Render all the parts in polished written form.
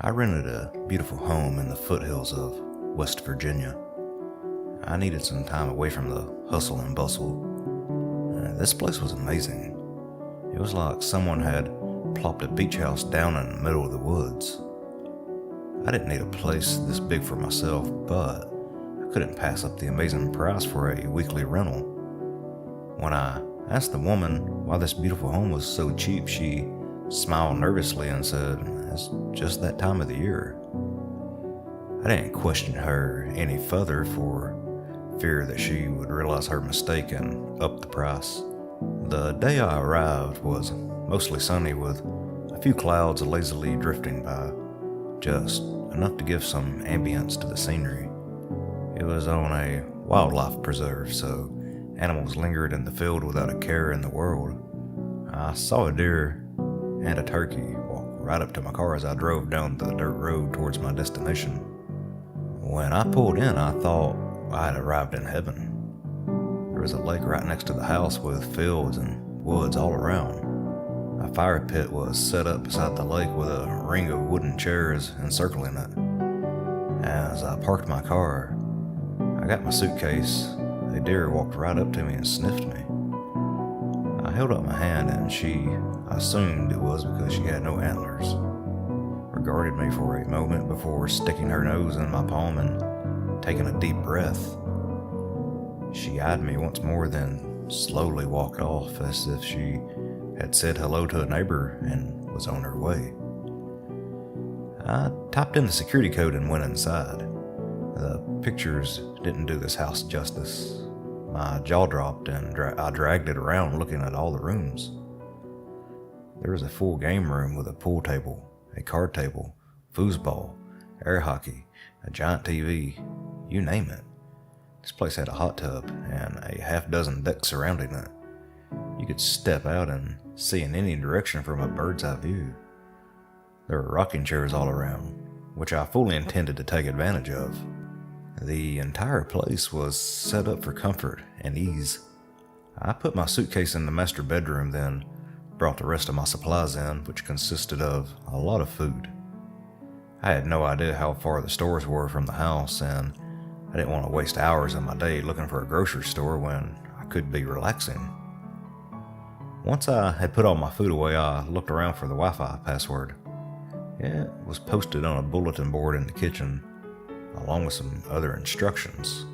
I rented a beautiful home in the foothills of West Virginia. I needed some time away from the hustle and bustle. This place was amazing. It was like someone had plopped a beach house down in the middle of the woods. I didn't need a place this big for myself, but I couldn't pass up the amazing price for a weekly rental. When I asked the woman why this beautiful home was so cheap, she smiled nervously and said, "It's just that time of the year." I didn't question her any further for fear that she would realize her mistake and up the price. The day I arrived was mostly sunny with a few clouds lazily drifting by, just enough to give some ambience to the scenery. It was on a wildlife preserve, so animals lingered in the field without a care in the world. I saw a deer and a turkey walk right up to my car as I drove down the dirt road towards my destination. When I pulled in, I thought I had arrived in heaven. There was a lake right next to the house with fields and woods all around. A fire pit was set up beside the lake with a ring of wooden chairs encircling it. As I parked my car, I got my suitcase. A deer walked right up to me and sniffed me. I held up my hand and she assumed it was because she had no antlers. Regarded me for a moment before sticking her nose in my palm and taking a deep breath. She eyed me once more, then slowly walked off as if she had said hello to a neighbor and was on her way. I typed in the security code and went inside. The pictures didn't do this house justice. My jaw dropped and I dragged it around looking at all the rooms. There was a full game room with a pool table, a card table, foosball, air hockey, a giant TV, you name it. This place had a hot tub and a half-dozen decks surrounding it. You could step out and see in any direction from a bird's eye view. There were rocking chairs all around, which I fully intended to take advantage of. The entire place was set up for comfort and ease. I put my suitcase in the master bedroom, then brought the rest of my supplies in, which consisted of a lot of food. I had no idea how far the stores were from the house, and I didn't want to waste hours of my day looking for a grocery store when I could be relaxing. Once I had put all my food away, I looked around for the Wi-Fi password. It was posted on a bulletin board in the kitchen, along with some other instructions.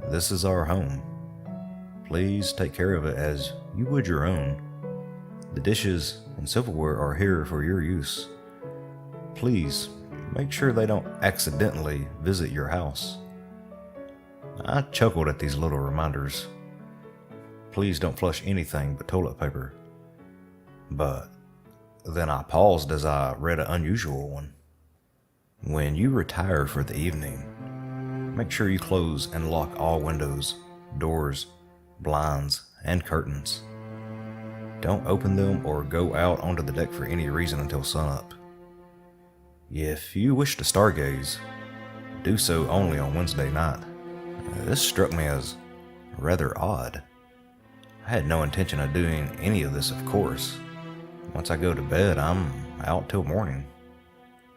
"This is our home. Please take care of it as you would your own. The dishes and silverware are here for your use. Please make sure they don't accidentally visit your house." I chuckled at these little reminders. Please don't flush anything but toilet paper. But then I paused as I read an unusual one. When you retire for the evening, make sure you close and lock all windows, doors, blinds, and curtains. Don't open them or go out onto the deck for any reason until sunup. If you wish to stargaze, do so only on Wednesday night. This struck me as rather odd. I had no intention of doing any of this, of course. Once I go to bed, I'm out till morning.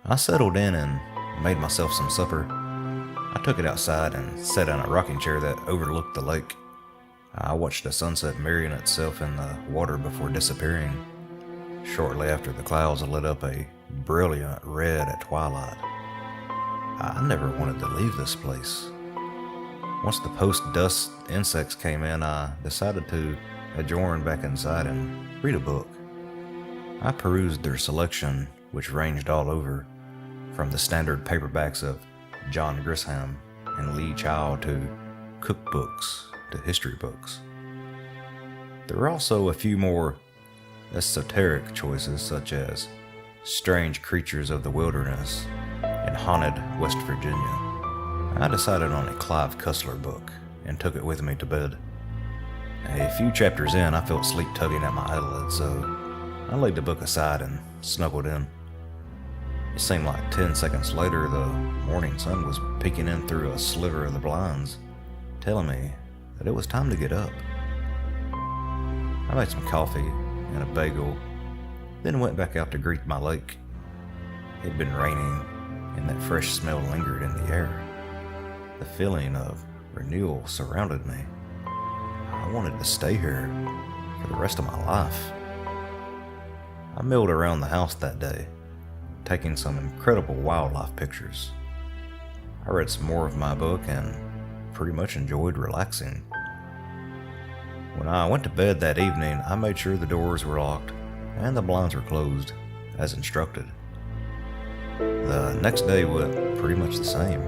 I settled in and made myself some supper. I took it outside and sat in a rocking chair that overlooked the lake. I watched the sunset mirroring itself in the water before disappearing. Shortly after, the clouds lit up a brilliant red at twilight. I never wanted to leave this place. Once the post-dusk insects came in, I decided to adjourn back inside and read a book. I perused their selection, which ranged all over, from the standard paperbacks of John Grisham and Lee Child to cookbooks to history books. There were also a few more esoteric choices, such as Strange Creatures of the Wilderness and Haunted West Virginia. I decided on a Clive Cussler book and took it with me to bed. A few chapters in, I felt sleep tugging at my eyelids, so I laid the book aside and snuggled in. It seemed like 10 seconds later, the morning sun was peeking in through a sliver of the blinds, telling me that it was time to get up. I made some coffee and a bagel, then went back out to greet my lake. It'd been raining, and that fresh smell lingered in the air. The feeling of renewal surrounded me. I wanted to stay here for the rest of my life. I milled around the house that day, taking some incredible wildlife pictures. I read some more of my book and pretty much enjoyed relaxing. When I went to bed that evening, I made sure the doors were locked and the blinds were closed, as instructed. The next day went pretty much the same.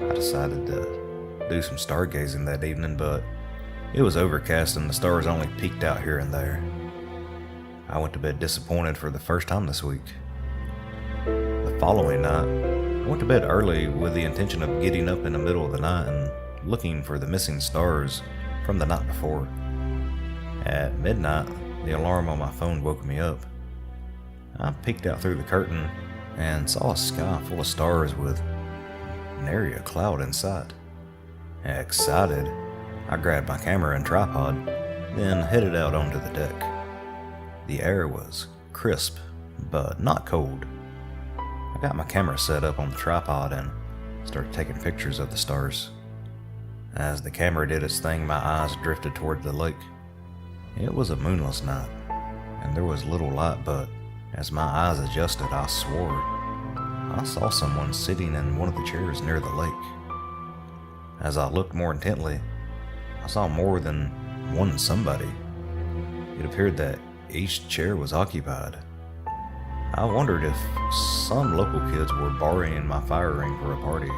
I decided to do some stargazing that evening, but it was overcast and the stars only peeked out here and there. I went to bed disappointed for the first time this week. The following night, I went to bed early with the intention of getting up in the middle of the night and looking for the missing stars from the night before. At midnight, the alarm on my phone woke me up. I peeked out through the curtain and saw a sky full of stars with nary a cloud in sight. Excited, I grabbed my camera and tripod, then headed out onto the deck. The air was crisp, but not cold. I got my camera set up on the tripod and started taking pictures of the stars. As the camera did its thing, my eyes drifted toward the lake. It was a moonless night, and there was little light, but as my eyes adjusted, I swore I saw someone sitting in one of the chairs near the lake. As I looked more intently, I saw more than one somebody. It appeared that each chair was occupied. I wondered if some local kids were borrowing my fire ring for a party,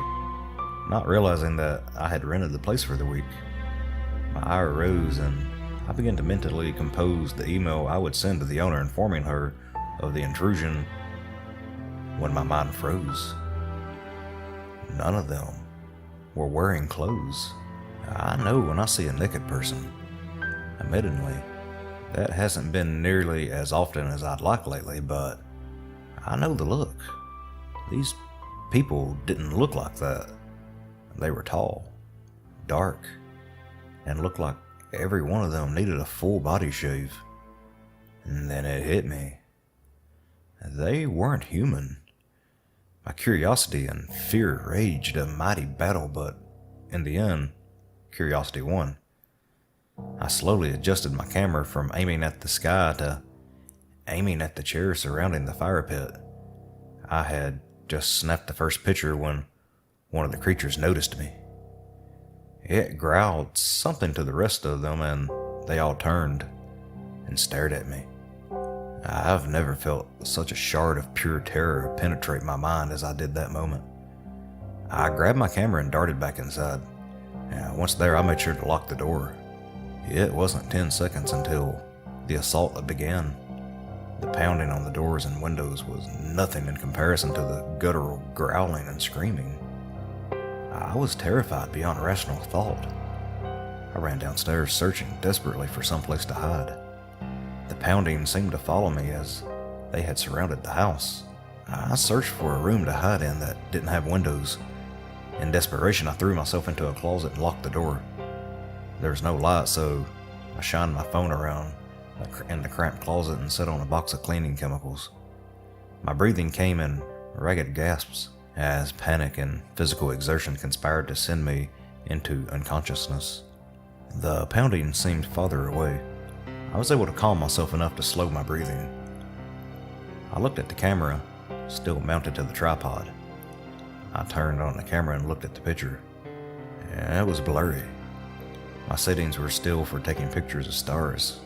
not realizing that I had rented the place for the week. My ire rose and I began to mentally compose the email I would send to the owner informing her of the intrusion when my mind froze. None of them were wearing clothes. I know when I see a naked person. Admittedly, that hasn't been nearly as often as I'd like lately, but I know the look. These people didn't look like that. They were tall, dark, and looked like every one of them needed a full body shave. And then it hit me. They weren't human. My curiosity and fear raged a mighty battle, but in the end, curiosity won. I slowly adjusted my camera from aiming at the sky to aiming at the chair surrounding the fire pit. I had just snapped the first picture when one of the creatures noticed me. It growled something to the rest of them, and they all turned and stared at me. I've never felt such a shard of pure terror penetrate my mind as I did that moment. I grabbed my camera and darted back inside. Once there, I made sure to lock the door. It wasn't 10 seconds until the assault began. The pounding on the doors and windows was nothing in comparison to the guttural growling and screaming. I was terrified beyond rational thought. I ran downstairs searching desperately for some place to hide. The pounding seemed to follow me as they had surrounded the house. I searched for a room to hide in that didn't have windows. In desperation, I threw myself into a closet and locked the door. There was no light, so I shined my phone around in the cramped closet and set on a box of cleaning chemicals. My breathing came in ragged gasps as panic and physical exertion conspired to send me into unconsciousness. The pounding seemed farther away. I was able to calm myself enough to slow my breathing. I looked at the camera, still mounted to the tripod. I turned on the camera and looked at the picture. It was blurry. My settings were still for taking pictures of stars.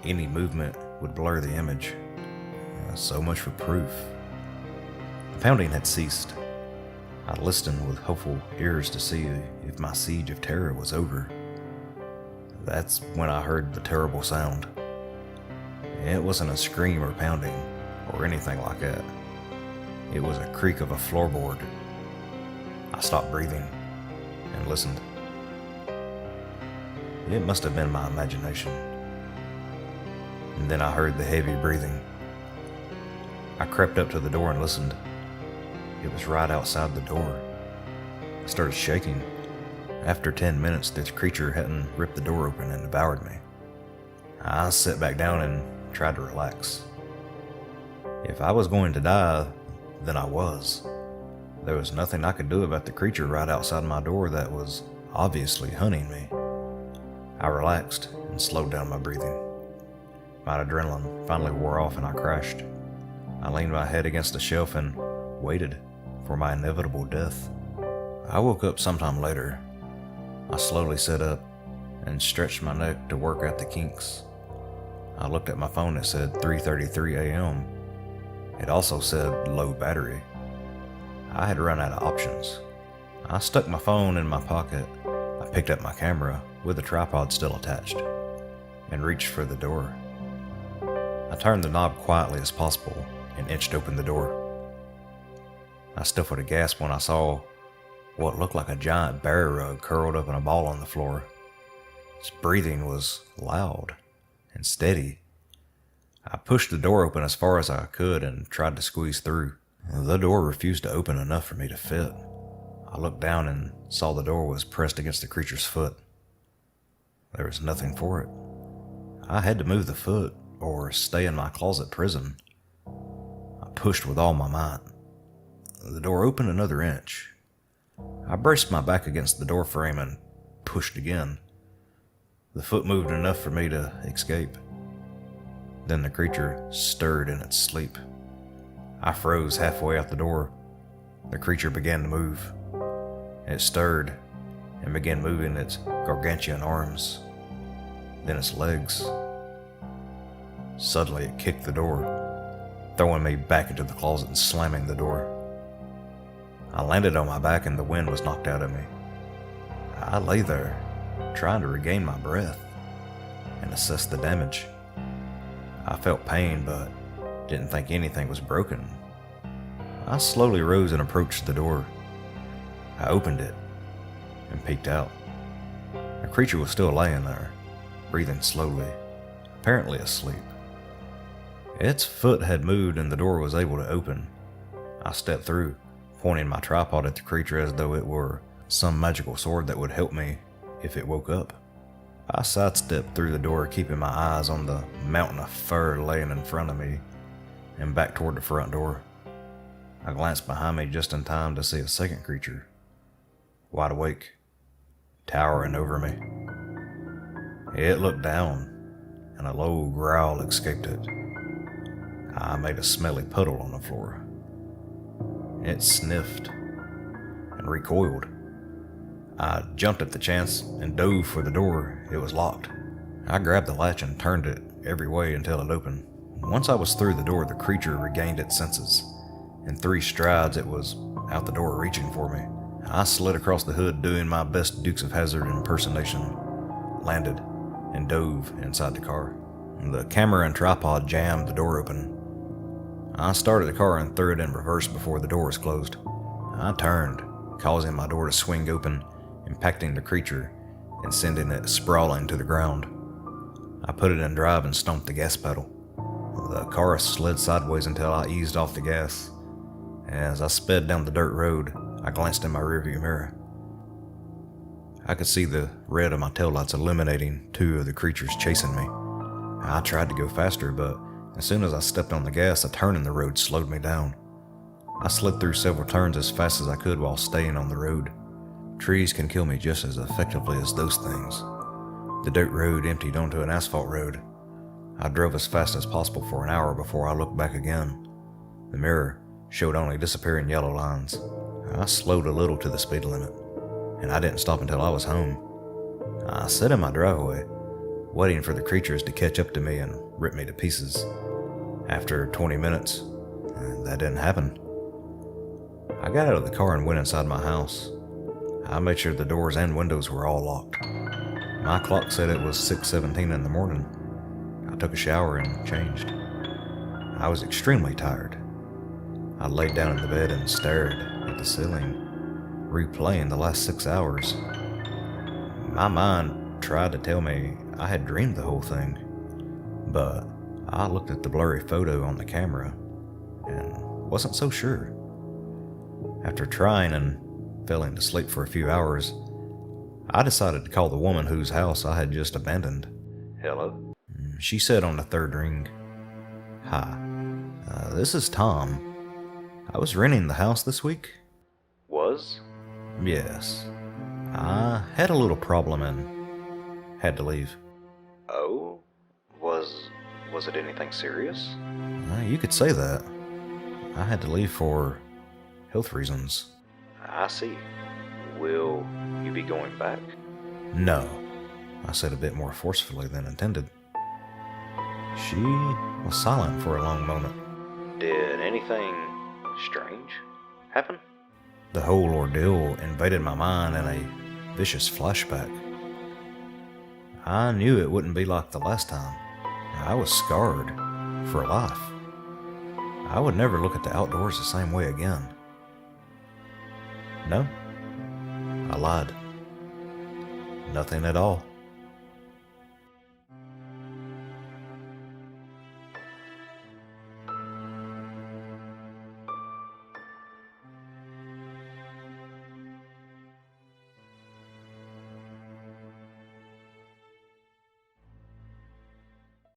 Any movement would blur the image. So much for proof. The pounding had ceased. I listened with hopeful ears to see if my siege of terror was over. That's when I heard the terrible sound. It wasn't a scream or pounding or anything like that. It was a creak of a floorboard. I stopped breathing and listened. It must have been my imagination. And then I heard the heavy breathing. I crept up to the door and listened. It was right outside the door. I started shaking. After 10 minutes, this creature hadn't ripped the door open and devoured me. I sat back down and tried to relax. If I was going to die, than I was. There was nothing I could do about the creature right outside my door that was obviously hunting me. I relaxed and slowed down my breathing. My adrenaline finally wore off and I crashed. I leaned my head against a shelf and waited for my inevitable death. I woke up sometime later. I slowly sat up and stretched my neck to work out the kinks. I looked at my phone. It said 3:33 a.m. It also said low battery. I had run out of options. I stuck my phone in my pocket. I picked up my camera with the tripod still attached and reached for the door. I turned the knob quietly as possible and inched open the door. I stifled a gasp when I saw what looked like a giant bear rug curled up in a ball on the floor. His breathing was loud and steady. I pushed the door open as far as I could and tried to squeeze through. The door refused to open enough for me to fit. I looked down and saw the door was pressed against the creature's foot. There was nothing for it. I had to move the foot or stay in my closet prison. I pushed with all my might. The door opened another inch. I braced my back against the door frame and pushed again. The foot moved enough for me to escape. Then the creature stirred in its sleep. I froze halfway out the door. The creature began to move. It stirred and began moving its gargantuan arms, then its legs. Suddenly it kicked the door, throwing me back into the closet and slamming the door. I landed on my back and the wind was knocked out of me. I lay there, trying to regain my breath and assess the damage. I felt pain, but didn't think anything was broken. I slowly rose and approached the door. I opened it and peeked out. The creature was still laying there, breathing slowly, apparently asleep. Its foot had moved and the door was able to open. I stepped through, pointing my tripod at the creature as though it were some magical sword that would help me if it woke up. I sidestepped through the door, keeping my eyes on the mountain of fur laying in front of me, and back toward the front door. I glanced behind me just in time to see a second creature, wide awake, towering over me. It looked down, and a low growl escaped it. I made a smelly puddle on the floor. It sniffed and recoiled. I jumped at the chance and dove for the door. It was locked. I grabbed the latch and turned it every way until it opened. Once I was through the door, the creature regained its senses. In 3 strides, it was out the door reaching for me. I slid across the hood, doing my best Dukes of Hazzard impersonation, landed, and dove inside the car. The camera and tripod jammed the door open. I started the car and threw it in reverse before the door was closed. I turned, causing my door to swing open, impacting the creature and sending it sprawling to the ground. I put it in drive and stomped the gas pedal. The car slid sideways until I eased off the gas. As I sped down the dirt road, I glanced in my rearview mirror. I could see the red of my taillights illuminating 2 of the creatures chasing me. I tried to go faster, but as soon as I stepped on the gas, a turn in the road slowed me down. I slid through several turns as fast as I could while staying on the road. Trees can kill me just as effectively as those things. The dirt road emptied onto an asphalt road. I drove as fast as possible for an hour before I looked back again. The mirror showed only disappearing yellow lines. I slowed a little to the speed limit, and I didn't stop until I was home. I sat in my driveway, waiting for the creatures to catch up to me and rip me to pieces. After 20 minutes, that didn't happen. I got out of the car and went inside my house. I made sure the doors and windows were all locked. My clock said it was 6:17 in the morning. I took a shower and changed. I was extremely tired. I laid down in the bed and stared at the ceiling, replaying the last 6 hours. My mind tried to tell me I had dreamed the whole thing, but I looked at the blurry photo on the camera and wasn't so sure. After trying and failing to sleep for a few hours, I decided to call the woman whose house I had just abandoned. Hello? She said on the 3rd ring, "Hi, this is Tom. I was renting the house this week. Was? Yes. I had a little problem and had to leave. Oh? Was it anything serious? You could say that. I had to leave for health reasons. I see. Will you be going back? No, I said a bit more forcefully than intended. She was silent for a long moment. Did anything strange happen? The whole ordeal invaded my mind in a vicious flashback. I knew it wouldn't be like the last time. I was scarred for life. I would never look at the outdoors the same way again. No, I lied. Nothing at all.